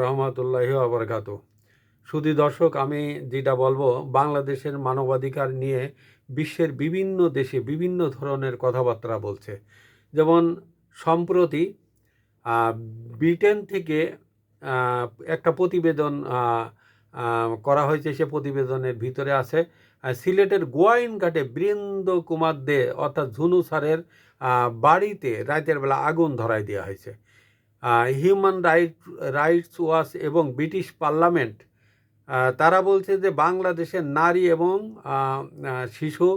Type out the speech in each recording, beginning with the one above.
রহমতুল্লাহি আবরকাত। সুধী দর্শক, আমি যেটা বলবো, বাংলাদেশের মানবাধিকার নিয়ে বিশ্বের বিভিন্ন দেশে বিভিন্ন ধরনের কথাবার্তা বলছে। যেমন সম্প্রতি আহ, ব্রিটেন থেকে আহ, একটা প্রতিবেদন করা হয়েছে। সে প্রতিবেদনের ভিতরে আছে সিলেটের গোয়াইনঘাটে বীরেন্দ্র কুমার দে অর্থাৎ ঝুনু স্যারের বাড়িতে রাতের বেলা আগুন ধরায় দেওয়া হয়েছে। হিউম্যান রাইটস ওয়াচ এবং ব্রিটিশ পার্লামেন্ট তারা বলছে যে বাংলাদেশের নারী এবং শিশু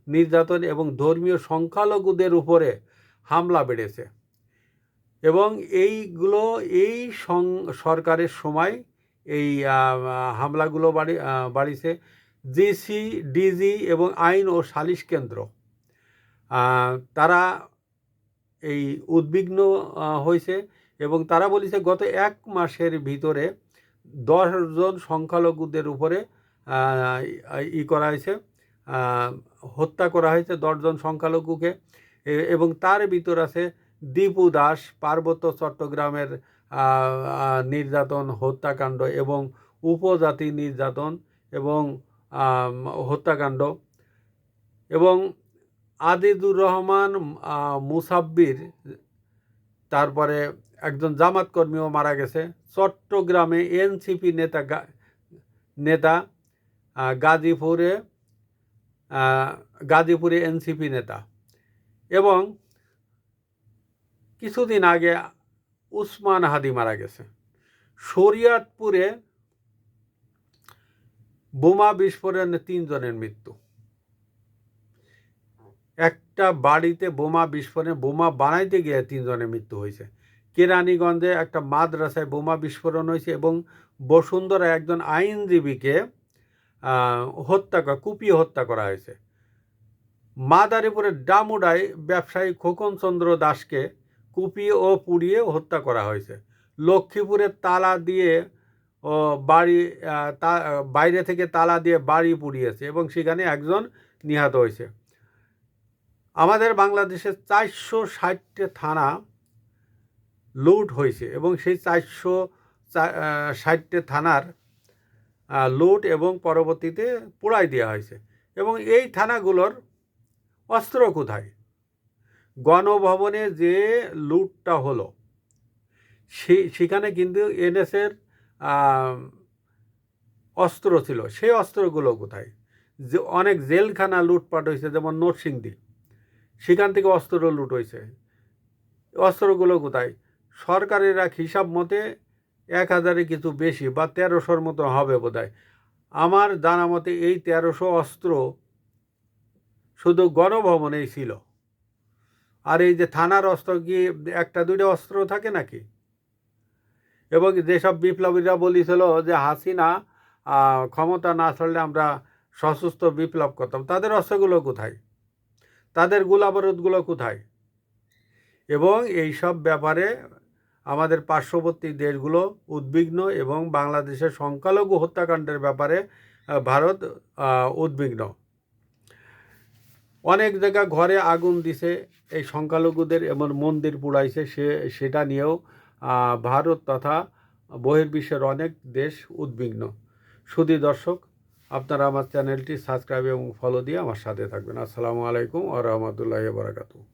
নির্যাতন এবং ধর্মীয় সংখ্যালঘুদের উপরে হামলা বেড়েছে এবং এইগুলো এই সরকারের সময় এই হামলাগুলো বাড়িছে। জিসি, ডিজি এবং আইন ও সালিশ কেন্দ্র তারা এই উদ্বিগ্ন হয়েছে এবং তারা বলেছে গত এক মাসের ভিতরে 10 জন সংখ্যালঘুদের উপরে করা হয়েছে, হত্যা করা হয়েছে 10 জন সংখ্যালঘুকে। এবং তার ভিতর আছে দীপু দাস, পার্বত্য চট্টগ্রামের নির্যাতন, হত্যাকাণ্ড এবং উপজাতি নির্যাতন এবং হত্যাকাণ্ড, এবং আদিদুর রহমান মুসাব্বির, তারপরে একজন জামাত কর্মীও মারা গেছে। চট্টগ্রামে এনসিপি নেতা গাজীপুরে এনসিপি নেতা, এবং কিছুদিন আগে উসমান হাদি মারা গেছে। শরিয়তপুরে বোমা বিস্ফোরণে 3 জনের মৃত্যু। একটা বাড়িতে বোমা বিস্ফোরণে, বোমা বানাইতে গিয়ে 3 জনের মৃত্যু হয়েছে। কেরানীগঞ্জে একটা মাদ্রাসায় বোমা বিস্ফোরণ হয়েছে এবং বসুন্ধরা একজন আইনজীবীকে কুপিয়ে হত্যা করা হয়েছে। মাদারীপুরের ডামুডায় ব্যবসায়ী খোকন চন্দ্র দাসকে কুপিয়ে ও পুড়িয়ে হত্যা করা হয়েছে। লক্ষ্মীপুরে তালা দিয়ে ও বাইরে থেকে তালা দিয়ে বাড়ি পুড়িয়েছে এবং সেখানে একজন নিহত হয়েছে। আমাদের বাংলাদেশের 460টা থানা লুট হয়েছে এবং সেই 460টা থানার লুট এবং পরবর্তীতে পোড়াই দেওয়া হয়েছে। এবং এই থানাগুলোর অস্ত্র কোথায়? গণভবনে যে লুটটা হলো সেখানে কিন্তু এনএসের অস্ত্র ছিল। সেই অস্ত্রগুলো কোথায়? যে অনেক জেলখানা লুটপাট হয়েছে, যেমন নরসিংদী, সেখান থেকে অস্ত্র লুট হয়েছে। অস্ত্রগুলো কোথায়? সরকারের এক হিসাব মতে 1000-এর কিছু বেশি বা 1300-র মতো হবে বোধহয়। আমার জানা মতে এই 1300 অস্ত্র শুধু গণভবনেই ছিল। আর এই যে থানার অস্ত্র কি 1-2টা অস্ত্র থাকে নাকি? এবং যেসব বিপ্লবীরা বলেছিল যে হাসিনা ক্ষমতা না ছাড়লে আমরা সশস্ত্র বিপ্লব করতাম, তাদের অস্ত্রগুলো কোথায়? তাদের গোলাবারুদগুলো কোথায়? এবং এই সব ব্যাপারে আমাদের পার্শ্ববর্তী দেশগুলো উদ্বিগ্ন এবং বাংলাদেশের সংখ্যালঘু হত্যাকাণ্ডের ব্যাপারে ভারত উদ্বিগ্ন। অনেক জায়গা ঘরে আগুন দিছে এই সংখ্যালঘুদের, এমন মন্দির পুড়াইছে, সেটা নিয়েও ভারত তথা বহির্বিশ্বের অনেক দেশ উদ্বিগ্ন। সুধী দর্শক, আপনারা আমার চ্যানেলটি সাবস্ক্রাইব এবং ফলো দিয়ে আমার সাথে থাকবেন। আসসালামু আলাইকুম ওয়া রাহমাতুল্লাহি ওয়া বারাকাতুহু।